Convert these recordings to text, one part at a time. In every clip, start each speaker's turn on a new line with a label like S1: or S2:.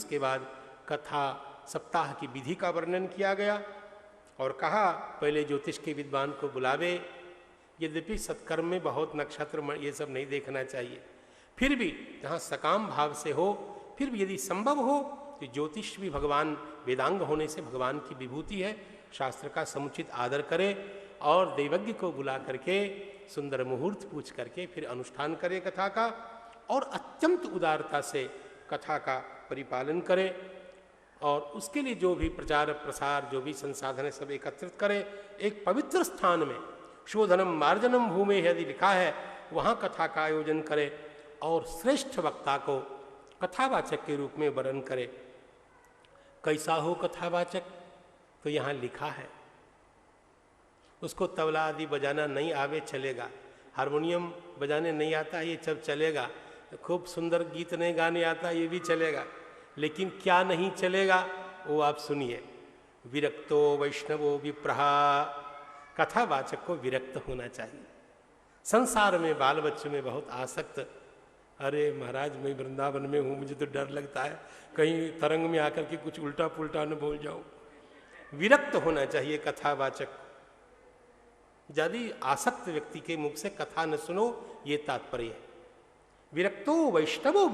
S1: उसके बाद कथा सप्ताह की विधि का वर्णन किया गया और कहा पहले ज्योतिष के विद्वान को बुलावे। यद्यपि सत्कर्म में बहुत नक्षत्र ये सब नहीं देखना चाहिए, फिर भी जहाँ सकाम भाव से हो, फिर भी यदि संभव हो तो ज्योतिष भी भगवान वेदांग होने से भगवान की विभूति है, शास्त्र का समुचित आदर करे और देवज्ञ को बुला करके सुंदर मुहूर्त पूछ करके फिर अनुष्ठान करे कथा का, और अत्यंत उदारता से कथा का परिपालन करे और उसके लिए जो भी प्रचार प्रसार जो भी संसाधन है सब एकत्रित करे। एक पवित्र स्थान में शोधनम मार्जनम भूमि यदि लिखा है वहाँ कथा का आयोजन करे और श्रेष्ठ वक्ता को कथावाचक के रूप में वर्ण करे। कैसा हो कथावाचक, तो यहाँ लिखा है। उसको तबला आदि बजाना नहीं आवे चलेगा, हारमोनियम बजाने नहीं आता ये सब चलेगा, खूब सुंदर गीत नहीं गाने आता ये भी चलेगा, लेकिन क्या नहीं चलेगा वो आप सुनिए। विरक्तो वैष्णवो विप्रहा, कथावाचक को विरक्त होना चाहिए। संसार में बाल बच्चों में बहुत आसक्त, अरे महाराज मैं वृंदावन में हूँ, मुझे तो डर लगता है कहीं तरंग में आकर के कुछ उल्टा पुल्टा न बोल जाऊँ। विरक्त होना चाहिए कथावाचक। यदि आसक्त व्यक्ति के मुख से कथा न सुनो ये तात्पर्य है। विरक्तो वैष्णवो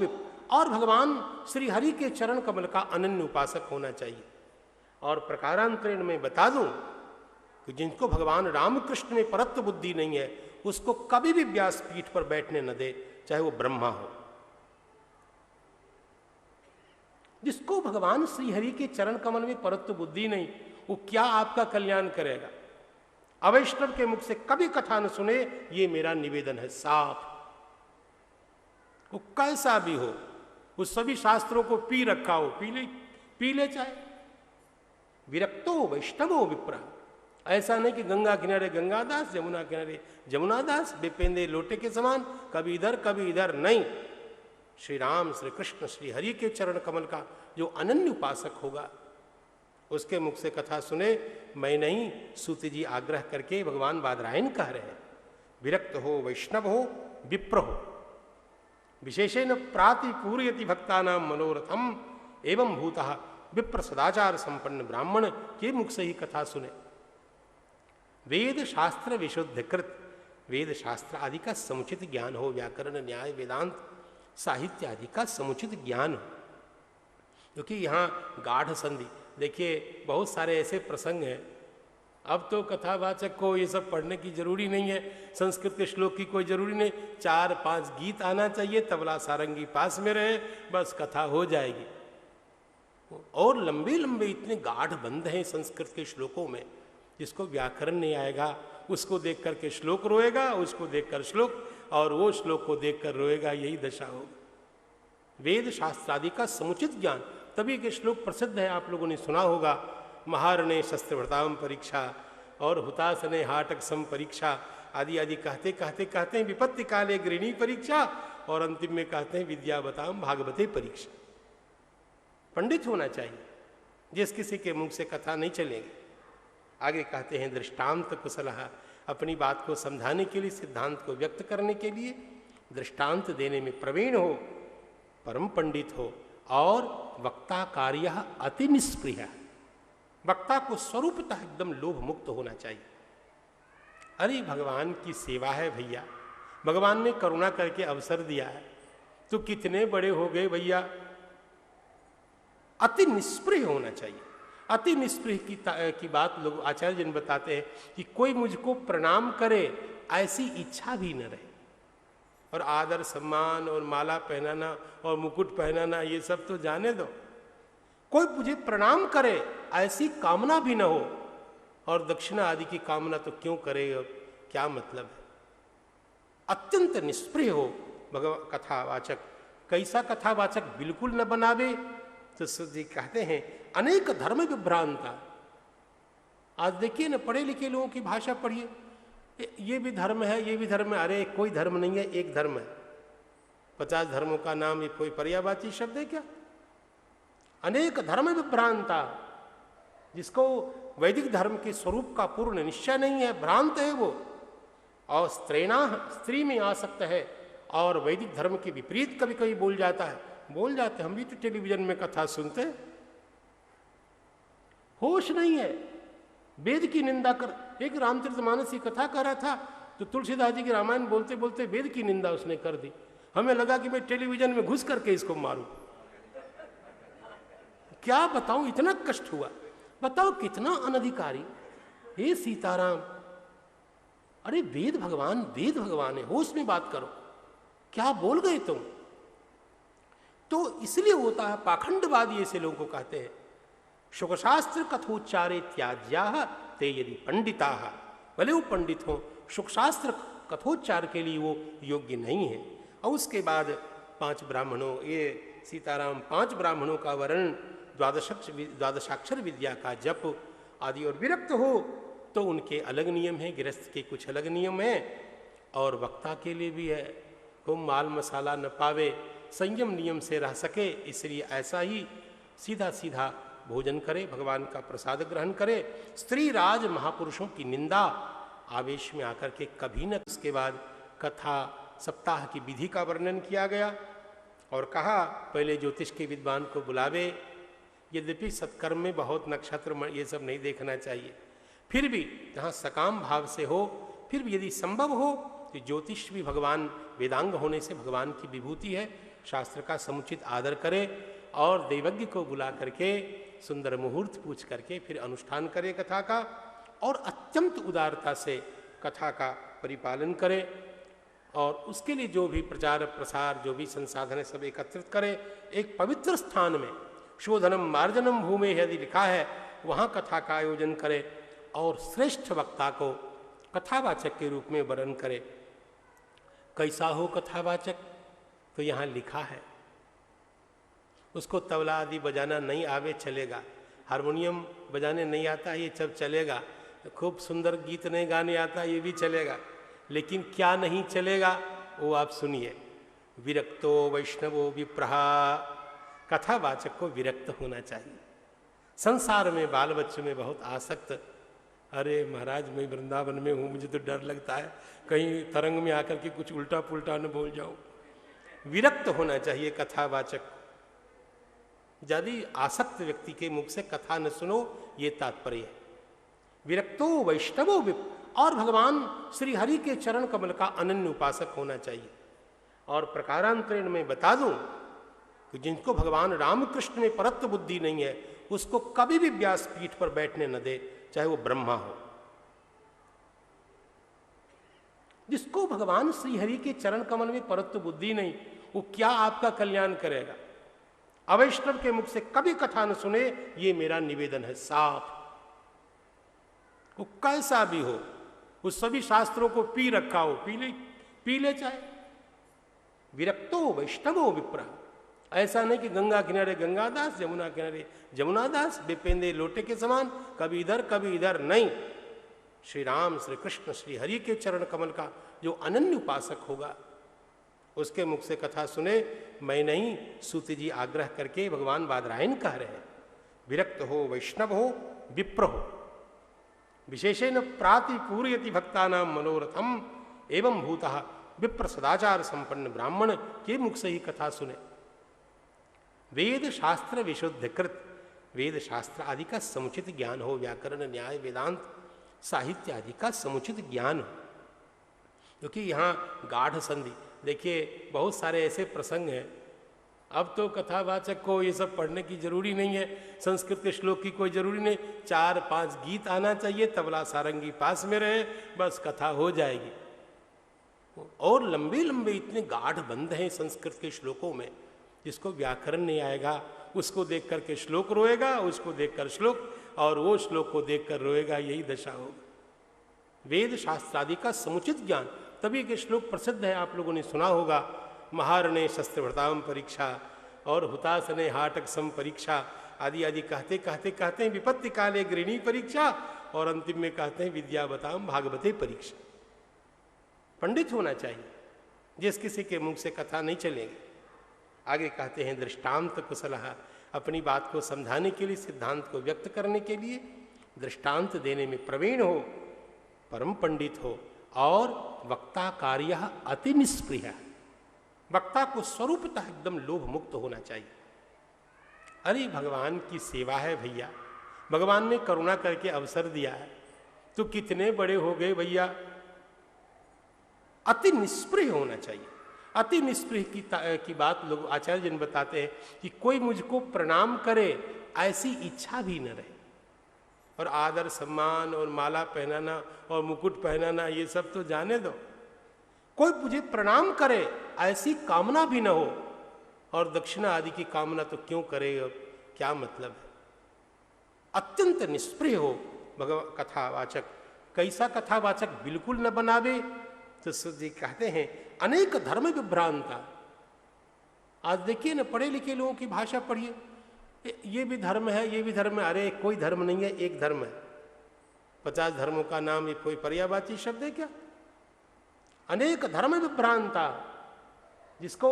S1: और भगवान श्री हरि के चरण कमल का अनन्य उपासक होना चाहिए। और प्रकारांतरण में बता दूं कि जिनको भगवान रामकृष्ण में परत्व बुद्धि नहीं है उसको कभी भी व्यासपीठ पर बैठने न दे, चाहे वो ब्रह्मा हो। जिसको भगवान श्री हरि के चरण कमल में परत्व बुद्धि नहीं, वो क्या आपका कल्याण करेगा। अवैष्णव के मुख से कभी कथा न सुने, ये मेरा निवेदन है साफ। वो कैसा भी हो, उस सभी शास्त्रों को पी रखा हो, पी ले चाहे। विरक्तो वैष्णवो विप्र, ऐसा नहीं कि गंगा किनारे गंगादास, जमुना किनारे जमुनादास, बेपेंदे लोटे के समान, कभी इधर कभी इधर नहीं। श्री राम श्री कृष्ण श्री हरि के चरण कमल का जो अनन्य उपासक होगा उसके मुख से कथा सुने। मैं नहीं, सूत जी आग्रह करके भगवान बादरायण कह रहे हैं। विरक्त हो, वैष्णव हो, विप्र हो, विशेषेण प्रातिपूर्यति भक्तानाम मनोरथम एवं भूतः विप्र सदाचार संपन्न ब्राह्मण के मुख से ही कथा सुने। वेद शास्त्र विशुद्धकृत, वेद शास्त्र आदि का समुचित ज्ञान हो, व्याकरण न्याय वेदांत साहित्य आदि का समुचित ज्ञान हो। क्योंकि यहाँ गाढ़ संधि, देखिए बहुत सारे ऐसे प्रसंग हैं, अब तो कथावाचक को ये सब पढ़ने की जरूरी नहीं है, संस्कृत के श्लोक की कोई जरूरी नहीं, 4-5 गीत आना चाहिए, तबला सारंगी पास में रहे, बस कथा हो जाएगी। और लंबे लंबे इतने गाढ़ बंध हैं संस्कृत के श्लोकों में, जिसको व्याकरण नहीं आएगा उसको देख करके श्लोक रोएगा, उसको देखकर श्लोक, और वो श्लोक को देखकर रोएगा, यही दशा होगी। वेद शास्त्र आदि का समुचित ज्ञान, तभी के श्लोक प्रसिद्ध है, आप लोगों ने सुना होगा। महारणे शस्त्रभृताम परीक्षा और हुतासने हाटक सम परीक्षा आदि आदि कहते कहते कहते हैं विपत्ति काले गृहिणी परीक्षा, और अंतिम में कहते हैं विद्यावताम भागवते परीक्षा। पंडित होना चाहिए, जिस किसी के मुख से कथा नहीं चलेगी। आगे कहते हैं दृष्टांत कुशलः, अपनी बात को समझाने के लिए, सिद्धांत को व्यक्त करने के लिए दृष्टांत देने में प्रवीण हो, परम पंडित हो, और वक्ता कार्य अति निष्प्रिय, वक्ता को स्वरूपतः एकदम लोभ मुक्त होना चाहिए। अरे भगवान की सेवा है भैया, भगवान ने करुणा करके अवसर दिया है, तो कितने बड़े हो गए भैया। अति निष्प्रिय होना चाहिए। अति निष्प्रिय की बात लोग आचार्य जन बताते हैं कि कोई मुझको प्रणाम करे ऐसी इच्छा भी न रहे, और आदर सम्मान और माला पहनाना और मुकुट पहनाना ये सब तो जाने दो, कोई मुझे प्रणाम करे ऐसी कामना भी न हो, और दक्षिणा आदि की कामना तो क्यों करे, और क्या मतलब है। अत्यंत निष्प्रिय हो भगवान कथावाचक। कैसा कथावाचक बिल्कुल न बनावे, तो जी कहते हैं अनेक धर्म विभ्रांता। आज देखिए ना, पढ़े लिखे लोगों की भाषा पढ़िए, ये भी धर्म है, ये भी धर्म है। अरे कोई धर्म नहीं है, एक धर्म है। 50 धर्मों का नाम ये कोई पर्यायवाची शब्द है क्या। अनेक धर्म विभ्रांता, जिसको वैदिक धर्म के स्वरूप का पूर्ण निश्चय नहीं है, भ्रांत है वो, और स्त्री में आसक्त है, और वैदिक धर्म के विपरीत कभी कभी बोल जाता है, बोल जाते, हम भी तो टेलीविजन में कथा सुनते हैं। होश नहीं है, वेद की निंदा कर। एक रामचरितमानस की कथा कर रहा था तो तुलसीदास जी की रामायण बोलते बोलते वेद की निंदा उसने कर दी। हमें लगा कि मैं टेलीविजन में घुस करके इसको मारूं। क्या बताऊं, इतना कष्ट हुआ। बताओ कितना अनधिकारी। हे सीताराम, अरे वेद भगवान है, होश में बात करो, क्या बोल गए तुम। तो इसलिए होता है, पाखंडवादी ऐसे लोगों को कहते हैं शुकशास्त्र कथोच्चारे त्याज्या ते यदि पंडिता, भले वो पंडित हो, शुकशास्त्र कथोच्चार के लिए वो योग्य नहीं है। और उसके बाद 5 ब्राह्मणों, ये सीताराम 5 ब्राह्मणों का वर्ण, द्वादशाक्षर विद्या का जप आदि, और विरक्त हो तो उनके अलग नियम हैं, गृहस्थ के कुछ अलग नियम हैं, और वक्ता के लिए भी है। खूब माल मसाला न पावे, संयम नियम से रह सके, इसलिए ऐसा ही सीधा सीधा भोजन करे, भगवान का प्रसाद ग्रहण करे। स्त्री राज महापुरुषों की निंदा आवेश में आकर के कभी न। उसके बाद कथा सप्ताह की विधि का वर्णन किया गया और कहा पहले ज्योतिष के विद्वान को बुलावे। यद्यपि सत्कर्म में बहुत नक्षत्र ये सब नहीं देखना चाहिए, फिर भी जहाँ सकाम भाव से हो, फिर भी यदि संभव हो तो ज्योतिष भी भगवान, वेदांग होने से भगवान की विभूति है, शास्त्र का समुचित आदर करे और देवज्ञ को बुला करके सुंदर मुहूर्त पूछ करके फिर अनुष्ठान करे कथा का, और अत्यंत उदारता से कथा का परिपालन करे। और उसके लिए जो भी प्रचार प्रसार, जो भी संसाधन है, सब एकत्रित करे। एक पवित्र स्थान में शोधनम मार्जनम भूमि यदि लिखा है, वहाँ कथा का आयोजन करे और श्रेष्ठ वक्ता को कथावाचक के रूप में वर्ण करे। कैसा हो कथावाचक, तो यहाँ लिखा है। उसको तबला आदि बजाना नहीं आवे चलेगा, हारमोनियम बजाने नहीं आता ये सब चलेगा, खूब सुंदर गीत नहीं गाने आता ये भी चलेगा, लेकिन क्या नहीं चलेगा वो आप सुनिए। विरक्तो वैष्णवो विप्रहा, कथावाचक को विरक्त होना चाहिए। संसार में बाल बच्चों में बहुत आसक्त, अरे महाराज मैं वृंदावन में हूँ, मुझे तो डर लगता है कहीं तरंग में आकर के कुछ उल्टा पुल्टा न बोल जाऊं। विरक्त होना चाहिए कथावाचक। यदि आसक्त व्यक्ति के मुख से कथा न सुनो, ये तात्पर्य है। विरक्तो वैष्णवो विप, और भगवान श्री हरि के चरण कमल का अनन्य उपासक होना चाहिए। और प्रकारांतरण में बता दूं कि जिनको भगवान रामकृष्ण में परत्व बुद्धि नहीं है, उसको कभी भी व्यासपीठ पर बैठने न दे, चाहे वो ब्रह्मा हो। जिसको भगवान श्री हरि के चरण कमल में परत्व बुद्धि नहीं, वो क्या आपका कल्याण करेगा। अवैष्णव के मुख से कभी कथा न सुने, ये मेरा निवेदन है साफ। वो कैसा भी हो, उस सभी शास्त्रों को पी रखा हो, पी ले चाहे। विरक्तो वैष्णवो विप्र, ऐसा नहीं कि गंगा किनारे गंगादास, जमुना किनारे जमुनादास, बेपेंदे लोटे के समान, कभी इधर कभी इधर नहीं। श्री राम, श्री कृष्ण, श्री हरि के चरण कमल का जो अनन्य उपासक होगा, उसके मुख से कथा सुने। मैं नहीं, सूत जी आग्रह करके भगवान बादरायण कह रहे हैं। विरक्त हो, वैष्णव हो, विप्र हो, विशेषेण प्रातिपूर्यति भक्तानाम मनोरथम एवं भूतः विप्र सदाचार संपन्न ब्राह्मण के मुख से ही कथा सुने। वेद शास्त्र विशुद्धकृत, वेद शास्त्र आदि का समुचित ज्ञान हो, व्याकरण न्याय वेदांत साहित्य आदि का समुचित ज्ञान हो। क्योंकि यहाँ गाढ़ संधि, देखिए बहुत सारे ऐसे प्रसंग हैं, अब तो कथावाचक को ये सब पढ़ने की जरूरी नहीं है, संस्कृत के श्लोक की कोई जरूरी नहीं, 4-5 गीत आना चाहिए, तबला सारंगी पास में रहे, बस कथा हो जाएगी। और लंबे लंबे इतने गाढ़ बंध हैं संस्कृत के श्लोकों में, जिसको व्याकरण नहीं आएगा उसको देख करके श्लोक रोएगा, उसको देखकर श्लोक, और वो श्लोक को देखकर रोएगा, यही दशा होगा। वेद शास्त्र आदि का समुचित ज्ञान, तभी के श्लोक प्रसिद्ध है, आप लोगों ने सुना होगा। महारणे शस्त्रभृताम परीक्षा और हुतासने हाटक सम परीक्षा आदि आदि कहते कहते कहते हैं विपत्ति काले गृहिणी परीक्षा, और अंतिम में कहते हैं विद्यावताम भागवते परीक्षा। पंडित होना चाहिए, जिस किसी के मुख से कथा नहीं चलेगी। आगे कहते हैं दृष्टांत कुशलः, अपनी बात को समझाने के लिए, सिद्धांत को व्यक्त करने के लिए दृष्टांत देने में प्रवीण हो, परम पंडित हो, और वक्ता कार्य अति निष्प्रिय, वक्ता को स्वरूपतः एकदम लोभ मुक्त होना चाहिए। अरे भगवान की सेवा है भैया, भगवान ने करुणा करके अवसर दिया है, तो कितने बड़े हो गए भैया। अति निष्प्रिय होना चाहिए। अति निष्प्रिय की बात लोग आचार्य जन बताते हैं कि कोई मुझको प्रणाम करे ऐसी इच्छा भी न रहे। और आदर सम्मान और माला पहनाना और मुकुट पहनाना ये सब तो जाने दो, कोई मुझे प्रणाम करे ऐसी कामना भी न हो, और दक्षिणा आदि की कामना तो क्यों करे, और क्या मतलब है। अत्यंत निष्प्रिय हो भगवान कथावाचक। कैसा कथावाचक बिल्कुल न बनावे, तो जी कहते हैं अनेक धर्म विभ्रांता। आज देखिए ना, पढ़े लिखे लोगों की भाषा पढ़िए, ये भी धर्म है, ये भी धर्म है। अरे कोई धर्म नहीं है, एक धर्म है। 50 धर्मों का नाम ये कोई पर्यायवाची शब्द है क्या? अनेक धर्म विभ्रांता, जिसको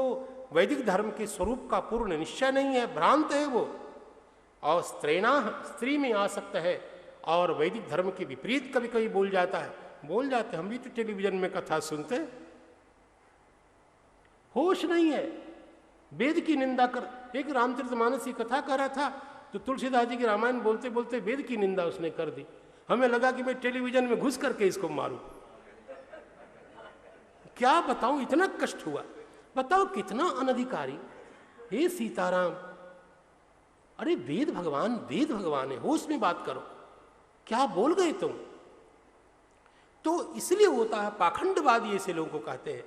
S1: वैदिक धर्म के स्वरूप का पूर्ण निश्चय नहीं है, भ्रांत है वो, और स्त्री में आसक्त है, और वैदिक धर्म के विपरीत कभी कभी बोल जाता है। बोल जाते, हम भी तो टेलीविजन में कथा सुनते, होश नहीं है, वेद की निंदा कर। एक रामचरितमानस की कथा कर रहा था, तो तुलसीदास जी की रामायण बोलते बोलते वेद की निंदा उसने कर दी। हमें लगा कि मैं टेलीविजन में घुस करके इसको मारूं। क्या बताऊं, इतना कष्ट हुआ। बताओ कितना अनधिकारी। हे सीताराम, अरे वेद भगवान है, होश में बात करो, क्या बोल गए तुम। तो इसलिए होता है, पाखंडवादी ऐसे लोगों को कहते हैं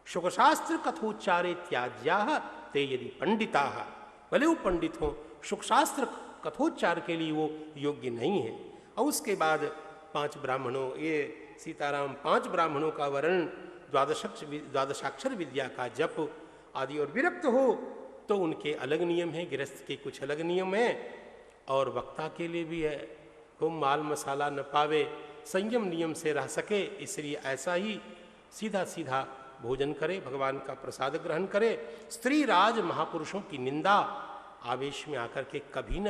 S1: शुकशास्त्र कथोच्चारे त्याज्या ते यदि पंडिता, भले वो पंडित हो, शुकशास्त्र कथोच्चार के लिए वो योग्य नहीं है। और उसके बाद 5 ब्राह्मणों, ये सीताराम 5 ब्राह्मणों का वर्ण, द्वादशाक्षर विद्या का जप आदि, और विरक्त हो तो उनके अलग नियम हैं, गृहस्थ के कुछ अलग नियम हैं, और वक्ता के लिए भी है। खूब माल मसाला न पावे, संयम नियम से रह सके, इसलिए ऐसा ही सीधा सीधा भोजन करे, भगवान का प्रसाद ग्रहण करे। स्त्री राज महापुरुषों की निंदा आवेश में आकर के कभी न